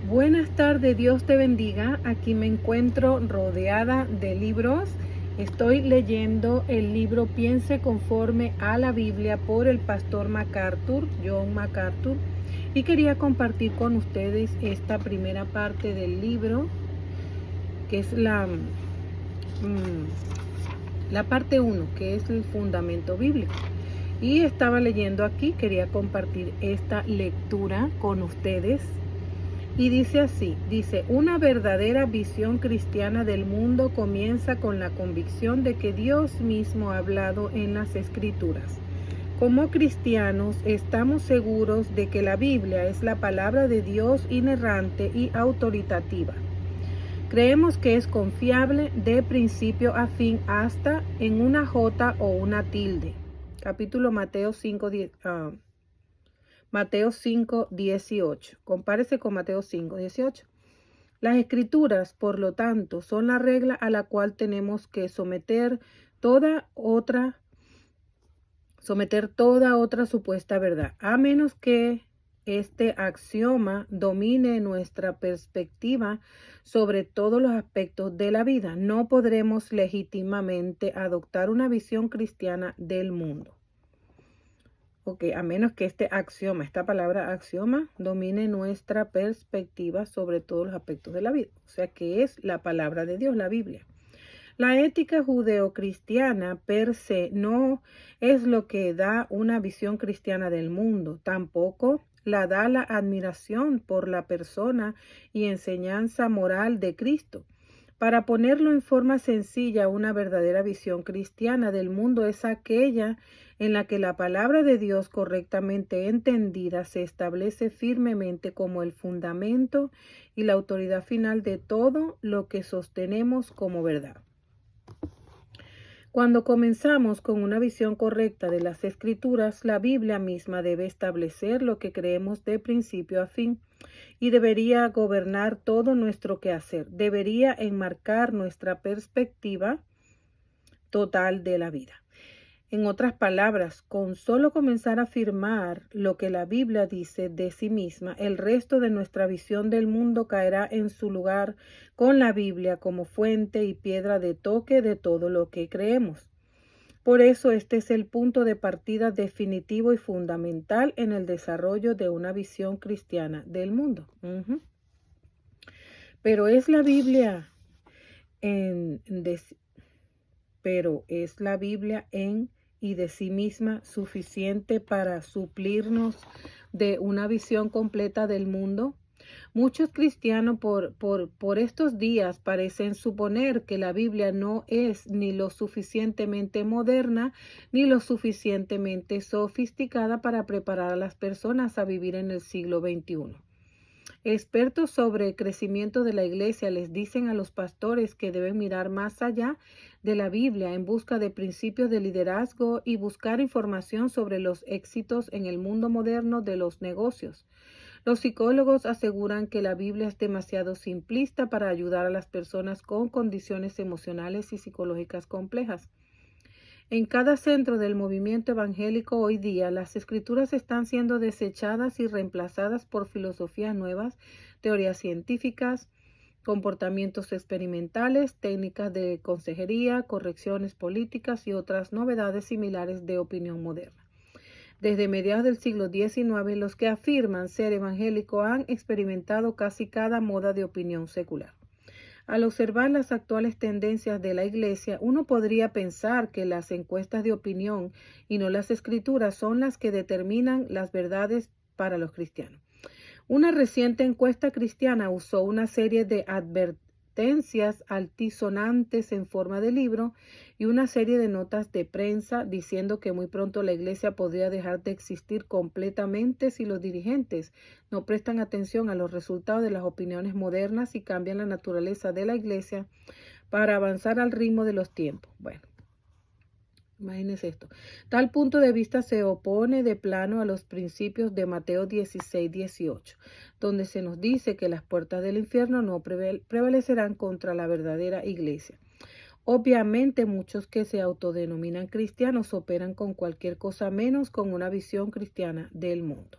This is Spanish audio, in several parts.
Buenas tardes, Dios te bendiga. Aquí me encuentro rodeada de libros. Estoy leyendo el libro Piense conforme a la Biblia por el pastor MacArthur, John MacArthur, y quería compartir con ustedes esta primera parte del libro, que es la parte 1, que es el fundamento bíblico. Y estaba leyendo aquí, quería compartir esta lectura con ustedes. Y dice así, una verdadera visión cristiana del mundo comienza con la convicción de que Dios mismo ha hablado en las Escrituras. Como cristianos estamos seguros de que la Biblia es la palabra de Dios inerrante y autoritativa. Creemos que es confiable de principio a fin hasta en una jota o una tilde. Capítulo Mateo 5:18. Compárese con Mateo 5:18. Las Escrituras, por lo tanto, son la regla a la cual tenemos que someter toda otra supuesta verdad, a menos que este axioma domine nuestra perspectiva sobre todos los aspectos de la vida. No podremos legítimamente adoptar una visión cristiana del mundo. A menos que esta palabra axioma, domine nuestra perspectiva sobre todos los aspectos de la vida. O sea, que es la palabra de Dios, la Biblia. La ética judeocristiana per se no es lo que da una visión cristiana del mundo. Tampoco la da la admiración por la persona y enseñanza moral de Cristo. Para ponerlo en forma sencilla, una verdadera visión cristiana del mundo es aquella en la que la palabra de Dios correctamente entendida se establece firmemente como el fundamento y la autoridad final de todo lo que sostenemos como verdad. Cuando comenzamos con una visión correcta de las Escrituras, la Biblia misma debe establecer lo que creemos de principio a fin y debería gobernar todo nuestro quehacer. Debería enmarcar nuestra perspectiva total de la vida. En otras palabras, con solo comenzar a afirmar lo que la Biblia dice de sí misma, el resto de nuestra visión del mundo caerá en su lugar con la Biblia como fuente y piedra de toque de todo lo que creemos. Por eso este es el punto de partida definitivo y fundamental en el desarrollo de una visión cristiana del mundo. Pero es la Biblia en y de sí misma suficiente para suplirnos de una visión completa del mundo. Muchos cristianos por estos días parecen suponer que la Biblia no es ni lo suficientemente moderna ni lo suficientemente sofisticada para preparar a las personas a vivir en el siglo XXI. Expertos sobre crecimiento de la iglesia les dicen a los pastores que deben mirar más allá de la Biblia en busca de principios de liderazgo y buscar información sobre los éxitos en el mundo moderno de los negocios. Los psicólogos aseguran que la Biblia es demasiado simplista para ayudar a las personas con condiciones emocionales y psicológicas complejas. En cada centro del movimiento evangélico hoy día, las escrituras están siendo desechadas y reemplazadas por filosofías nuevas, teorías científicas, comportamientos experimentales, técnicas de consejería, correcciones políticas y otras novedades similares de opinión moderna. Desde mediados del siglo XIX, los que afirman ser evangélicos han experimentado casi cada moda de opinión secular. Al observar las actuales tendencias de la Iglesia, uno podría pensar que las encuestas de opinión y no las escrituras son las que determinan las verdades para los cristianos. Una reciente encuesta cristiana usó una serie de advertencias altisonantes en forma de libro y una serie de notas de prensa diciendo que muy pronto la iglesia podría dejar de existir completamente si los dirigentes no prestan atención a los resultados de las opiniones modernas y cambian la naturaleza de la iglesia para avanzar al ritmo de los tiempos. Bueno, imagínense esto. Tal punto de vista se opone de plano a los principios de Mateo 16:18, donde se nos dice que las puertas del infierno no prevalecerán contra la verdadera iglesia. Obviamente, muchos que se autodenominan cristianos operan con cualquier cosa menos con una visión cristiana del mundo.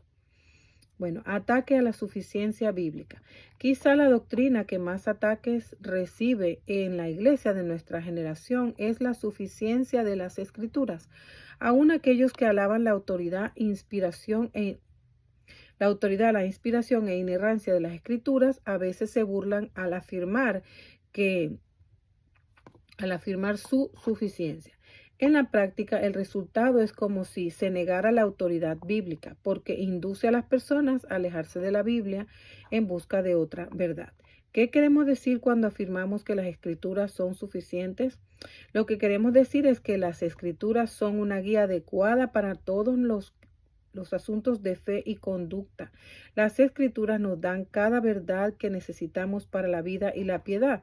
Bueno, ataque a la suficiencia bíblica. Quizá la doctrina que más ataques recibe en la iglesia de nuestra generación es la suficiencia de las escrituras. Aún aquellos que alaban la inspiración e inerrancia de las escrituras, a veces se burlan al afirmar su suficiencia. En la práctica, el resultado es como si se negara la autoridad bíblica, porque induce a las personas a alejarse de la Biblia en busca de otra verdad. ¿Qué queremos decir cuando afirmamos que las escrituras son suficientes? Lo que queremos decir es que las escrituras son una guía adecuada para todos los asuntos de fe y conducta. Las escrituras nos dan cada verdad que necesitamos para la vida y la piedad,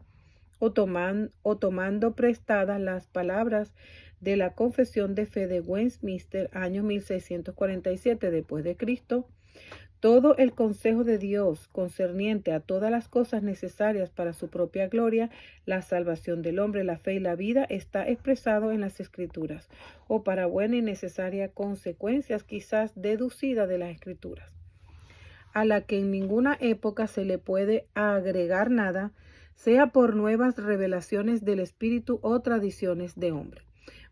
o tomando prestadas las palabras de la Confesión de Fe de Westminster, año 1647 después de Cristo. Todo el consejo de Dios concerniente a todas las cosas necesarias para su propia gloria, la salvación del hombre, la fe y la vida, está expresado en las Escrituras, o para buena y necesaria consecuencias quizás deducidas de las Escrituras, a la que en ninguna época se le puede agregar nada, sea por nuevas revelaciones del Espíritu o tradiciones de hombre.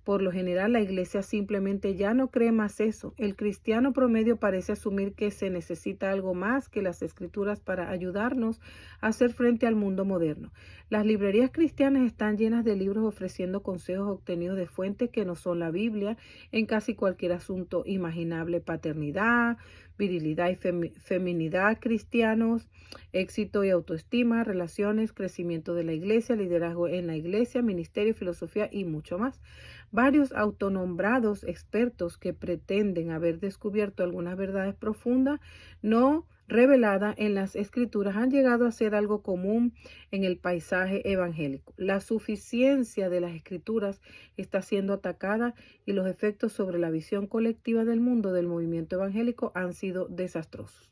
Por lo general, la iglesia simplemente ya no cree más eso. El cristiano promedio parece asumir que se necesita algo más que las escrituras para ayudarnos a hacer frente al mundo moderno. Las librerías cristianas están llenas de libros ofreciendo consejos obtenidos de fuentes que no son la Biblia en casi cualquier asunto imaginable: paternidad, virilidad y feminidad cristianos, éxito y autoestima, relaciones, crecimiento de la iglesia, liderazgo en la iglesia, ministerio, filosofía y mucho más. Varios autonombrados expertos que pretenden haber descubierto algunas verdades profundas no reveladas en las escrituras han llegado a ser algo común en el paisaje evangélico. La suficiencia de las escrituras está siendo atacada y los efectos sobre la visión colectiva del mundo del movimiento evangélico han sido desastrosos.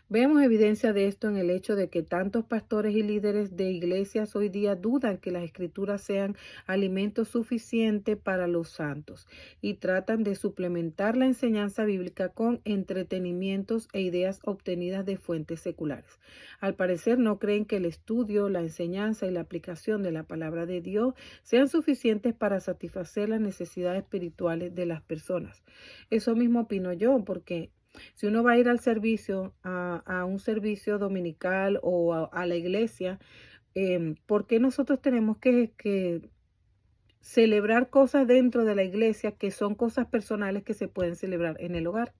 Vemos evidencia de esto en el hecho de que tantos pastores y líderes de iglesias hoy día dudan que las escrituras sean alimento suficiente para los santos y tratan de suplementar la enseñanza bíblica con entretenimientos e ideas obtenidas de fuentes seculares. Al parecer no creen que el estudio, la enseñanza y la aplicación de la palabra de Dios sean suficientes para satisfacer las necesidades espirituales de las personas. Eso mismo opino yo, porque si uno va a ir al servicio, a un servicio dominical o a la iglesia, ¿por qué nosotros tenemos que celebrar cosas dentro de la iglesia que son cosas personales que se pueden celebrar en el hogar?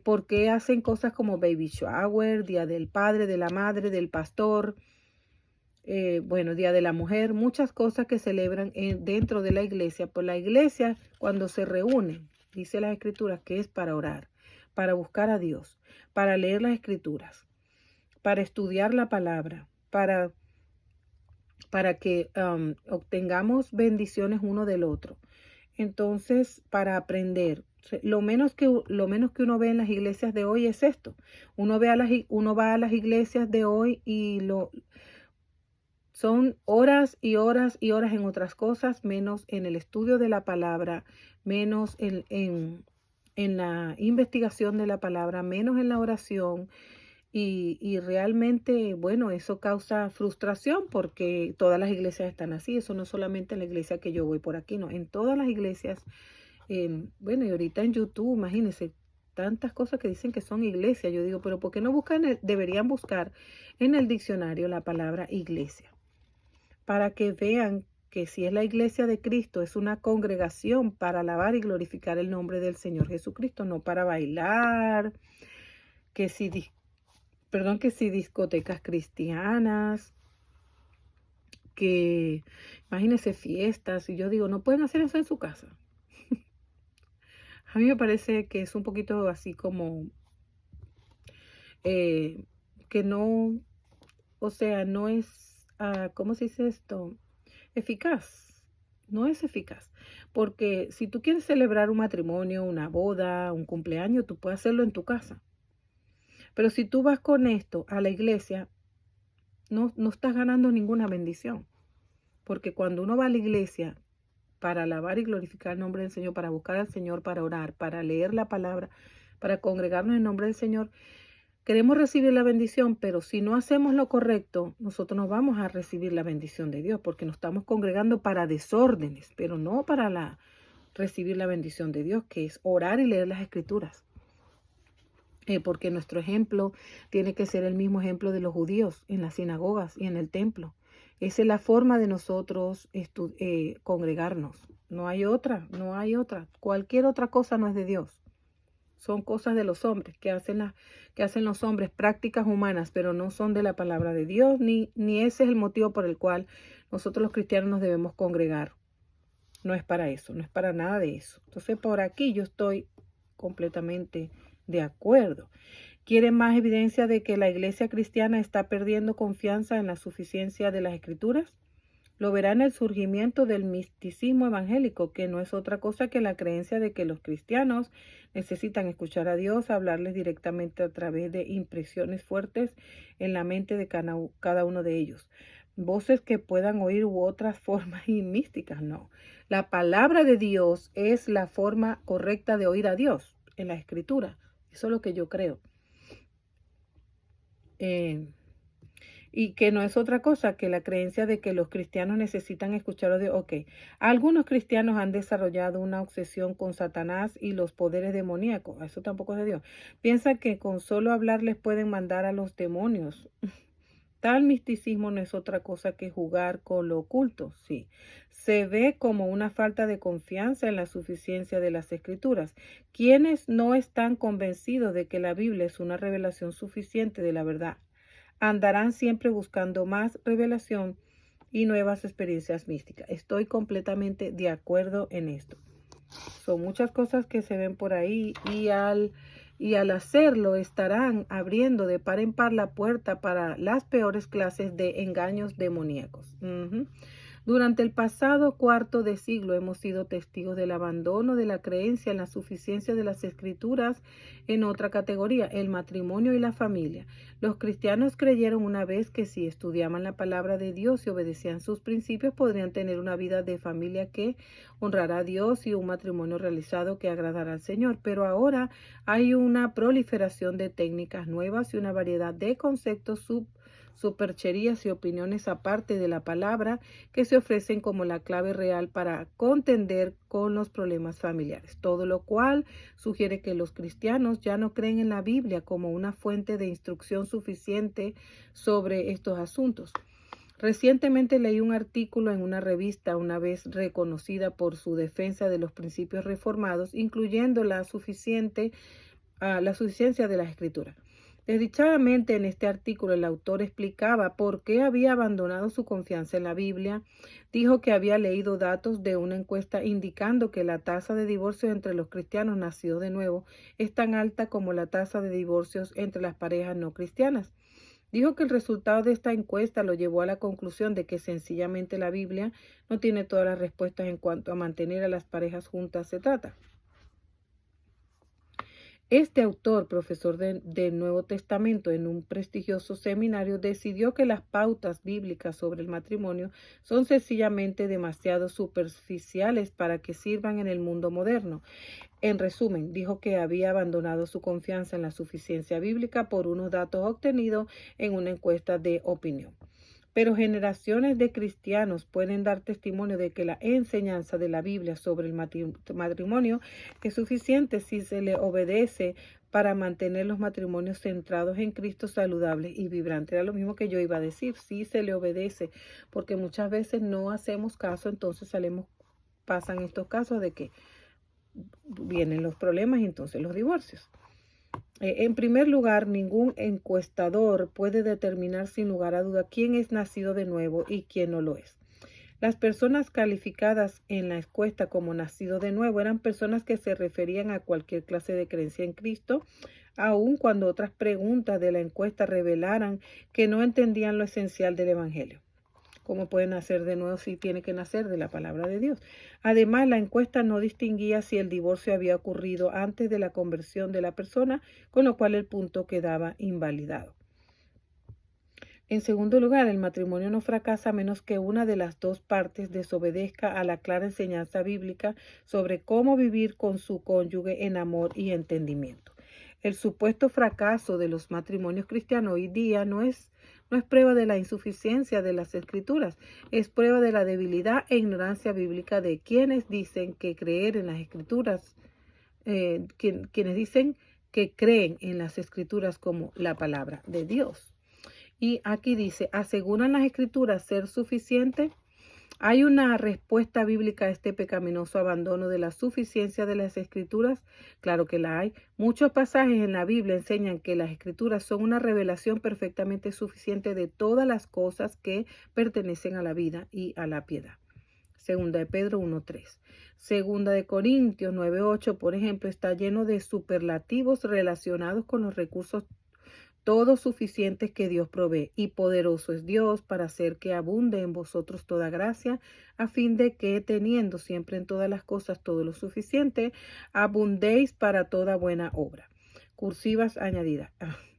¿Por qué hacen cosas como baby shower, día del padre, de la madre, del pastor? Día de la mujer, muchas cosas que celebran dentro de la iglesia. Pues la iglesia, cuando se reúne, dice las escrituras que es para orar, para buscar a Dios, para leer las escrituras, para estudiar la palabra, para que obtengamos bendiciones uno del otro. Entonces, para aprender, lo menos que uno ve en las iglesias de hoy es esto. Uno va a las iglesias de hoy y son horas y horas y horas en otras cosas, menos en el estudio de la palabra, menos en la investigación de la palabra, menos en la oración. Y realmente, bueno, eso causa frustración porque todas las iglesias están así. Eso no solamente en la iglesia que yo voy por aquí, no, en todas las iglesias. Y ahorita en YouTube, imagínense, tantas cosas que dicen que son iglesias. Yo digo, pero ¿por qué no deberían buscar en el diccionario la palabra iglesia? Para que vean que si es la iglesia de Cristo, es una congregación para alabar y glorificar el nombre del Señor Jesucristo, no para bailar, que si discotecas cristianas, que imagínense fiestas. Y yo digo, no pueden hacer eso en su casa. A mí me parece que es un poquito así como que no, o sea, no es, ¿cómo se dice esto? Eficaz. No es eficaz. Porque si tú quieres celebrar un matrimonio, una boda, un cumpleaños, tú puedes hacerlo en tu casa. Pero si tú vas con esto a la iglesia, no estás ganando ninguna bendición. Porque cuando uno va a la iglesia para alabar y glorificar el nombre del Señor, para buscar al Señor, para orar, para leer la palabra, para congregarnos en nombre del Señor, queremos recibir la bendición, pero si no hacemos lo correcto, nosotros no vamos a recibir la bendición de Dios, porque nos estamos congregando para desórdenes, pero no para recibir la bendición de Dios, que es orar y leer las Escrituras. Porque nuestro ejemplo tiene que ser el mismo ejemplo de los judíos en las sinagogas y en el templo. Esa es la forma de nosotros congregarnos. No hay otra, no hay otra. Cualquier otra cosa no es de Dios. Son cosas de los hombres que hacen los hombres, prácticas humanas, pero no son de la palabra de Dios, ni ese es el motivo por el cual nosotros los cristianos nos debemos congregar. No es para eso, no es para nada de eso. Entonces, por aquí yo estoy completamente de acuerdo. ¿Quieren más evidencia de que la iglesia cristiana está perdiendo confianza en la suficiencia de las Escrituras? Lo verá en el surgimiento del misticismo evangélico, que no es otra cosa que la creencia de que los cristianos necesitan escuchar a Dios, hablarles directamente a través de impresiones fuertes en la mente de cada uno de ellos. Voces que puedan oír u otras formas y místicas, no. La palabra de Dios es la forma correcta de oír a Dios en la Escritura. Eso es lo que yo creo. Y que no es otra cosa que la creencia de que los cristianos necesitan escuchar a Dios. Ok, algunos cristianos han desarrollado una obsesión con Satanás y los poderes demoníacos. Eso tampoco es de Dios. Piensan que con solo hablar les pueden mandar a los demonios. Tal misticismo no es otra cosa que jugar con lo oculto, sí. Se ve como una falta de confianza en la suficiencia de las Escrituras. Quienes no están convencidos de que la Biblia es una revelación suficiente de la verdad, andarán siempre buscando más revelación y nuevas experiencias místicas. Estoy completamente de acuerdo en esto. Son muchas cosas que se ven por ahí y al hacerlo estarán abriendo de par en par la puerta para las peores clases de engaños demoníacos. Durante el pasado cuarto de siglo hemos sido testigos del abandono de la creencia en la suficiencia de las Escrituras en otra categoría, el matrimonio y la familia. Los cristianos creyeron una vez que si estudiaban la palabra de Dios y obedecían sus principios, podrían tener una vida de familia que honrará a Dios y un matrimonio realizado que agradará al Señor. Pero ahora hay una proliferación de técnicas nuevas y una variedad de conceptos supercherías y opiniones aparte de la palabra que se ofrecen como la clave real para contender con los problemas familiares, todo lo cual sugiere que los cristianos ya no creen en la Biblia como una fuente de instrucción suficiente sobre estos asuntos. Recientemente leí un artículo en una revista una vez reconocida por su defensa de los principios reformados, incluyendo la suficiencia de las Escrituras. Desdichadamente, en este artículo el autor explicaba por qué había abandonado su confianza en la Biblia. Dijo que había leído datos de una encuesta indicando que la tasa de divorcios entre los cristianos nacidos de nuevo es tan alta como la tasa de divorcios entre las parejas no cristianas. Dijo que el resultado de esta encuesta lo llevó a la conclusión de que sencillamente la Biblia no tiene todas las respuestas en cuanto a mantener a las parejas juntas se trata. Este autor, profesor del Nuevo Testamento en un prestigioso seminario, decidió que las pautas bíblicas sobre el matrimonio son sencillamente demasiado superficiales para que sirvan en el mundo moderno. En resumen, dijo que había abandonado su confianza en la suficiencia bíblica por unos datos obtenidos en una encuesta de opinión. Pero generaciones de cristianos pueden dar testimonio de que la enseñanza de la Biblia sobre el matrimonio es suficiente si se le obedece para mantener los matrimonios centrados en Cristo, saludables y vibrantes. Era lo mismo que yo iba a decir, si se le obedece, porque muchas veces no hacemos caso, entonces pasan estos casos de que vienen los problemas y entonces los divorcios. En primer lugar, ningún encuestador puede determinar sin lugar a duda quién es nacido de nuevo y quién no lo es. Las personas calificadas en la encuesta como nacido de nuevo eran personas que se referían a cualquier clase de creencia en Cristo, aun cuando otras preguntas de la encuesta revelaran que no entendían lo esencial del Evangelio. ¿Cómo pueden nacer de nuevo si tiene que nacer de la palabra de Dios? Además, la encuesta no distinguía si el divorcio había ocurrido antes de la conversión de la persona, con lo cual el punto quedaba invalidado. En segundo lugar, el matrimonio no fracasa a menos que una de las dos partes desobedezca a la clara enseñanza bíblica sobre cómo vivir con su cónyuge en amor y entendimiento. El supuesto fracaso de los matrimonios cristianos hoy día no es prueba de la insuficiencia de las escrituras, es prueba de la debilidad e ignorancia bíblica de quienes dicen que creer en las escrituras, quienes dicen que creen en las escrituras como la palabra de Dios. Y aquí dice, ¿aseguran las escrituras ser suficiente? ¿Hay una respuesta bíblica a este pecaminoso abandono de la suficiencia de las escrituras? Claro que la hay. Muchos pasajes en la Biblia enseñan que las escrituras son una revelación perfectamente suficiente de todas las cosas que pertenecen a la vida y a la piedad. Segunda de Pedro 1:3. Segunda de Corintios 9:8, por ejemplo, está lleno de superlativos relacionados con los recursos todos suficientes que Dios provee, y poderoso es Dios para hacer que abunde en vosotros toda gracia, a fin de que, teniendo siempre en todas las cosas todo lo suficiente, abundéis para toda buena obra. Cursivas añadidas.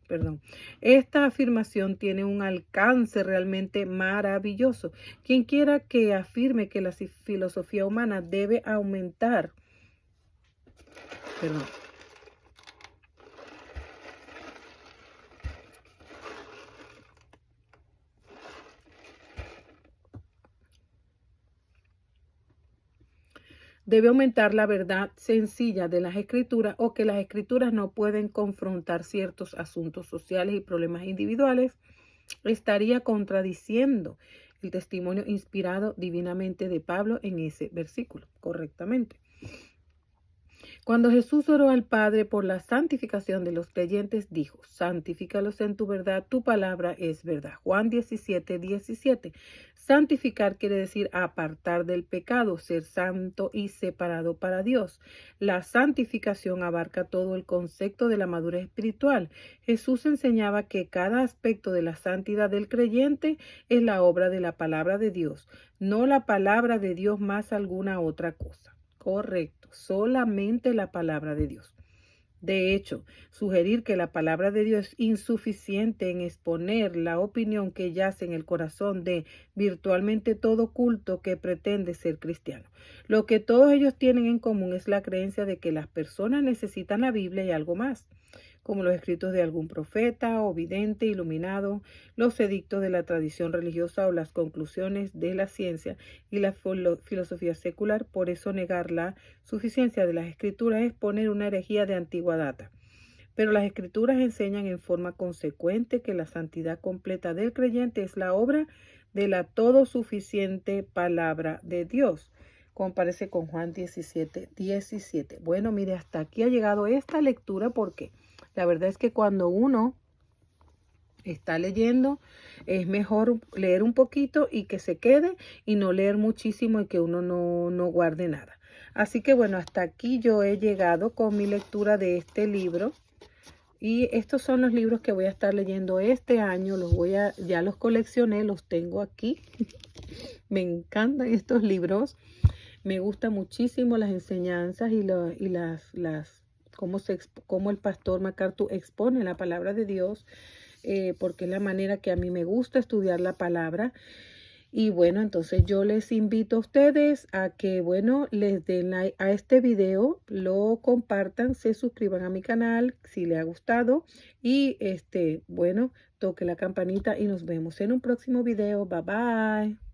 Perdón. Esta afirmación tiene un alcance realmente maravilloso. Quien quiera que afirme que la filosofía humana debe aumentar, perdón, debe aumentar la verdad sencilla de las escrituras, o que las escrituras no pueden confrontar ciertos asuntos sociales y problemas individuales, estaría contradiciendo el testimonio inspirado divinamente de Pablo en ese versículo, correctamente. Cuando Jesús oró al Padre por la santificación de los creyentes, dijo, santifícalos en tu verdad, tu palabra es verdad. Juan 17:17. Santificar quiere decir apartar del pecado, ser santo y separado para Dios. La santificación abarca todo el concepto de la madurez espiritual. Jesús enseñaba que cada aspecto de la santidad del creyente es la obra de la palabra de Dios, no la palabra de Dios más alguna otra cosa. Correcto, solamente la palabra de Dios. De hecho, sugerir que la palabra de Dios es insuficiente en exponer la opinión que yace en el corazón de virtualmente todo culto que pretende ser cristiano. Lo que todos ellos tienen en común es la creencia de que las personas necesitan la Biblia y algo más, como los escritos de algún profeta o vidente iluminado, los edictos de la tradición religiosa o las conclusiones de la ciencia y la filosofía secular. Por eso negar la suficiencia de las escrituras es poner una herejía de antigua data. Pero las escrituras enseñan en forma consecuente que la santidad completa del creyente es la obra de la todo suficiente palabra de Dios. Compárese con Juan 17:17. Bueno, mire, hasta aquí ha llegado esta lectura porque la verdad es que cuando uno está leyendo, es mejor leer un poquito y que se quede, y no leer muchísimo y que uno no guarde nada. Así que bueno, hasta aquí yo he llegado con mi lectura de este libro. Y estos son los libros que voy a estar leyendo este año. Ya los coleccioné, los tengo aquí. Me encantan estos libros. Me gusta muchísimo las enseñanzas y cómo el pastor MacArthur expone la palabra de Dios, porque es la manera que a mí me gusta estudiar la palabra. Y bueno, entonces yo les invito a ustedes a que, bueno, les den like a este video, lo compartan, se suscriban a mi canal si les ha gustado y bueno, toque la campanita y nos vemos en un próximo video. Bye bye.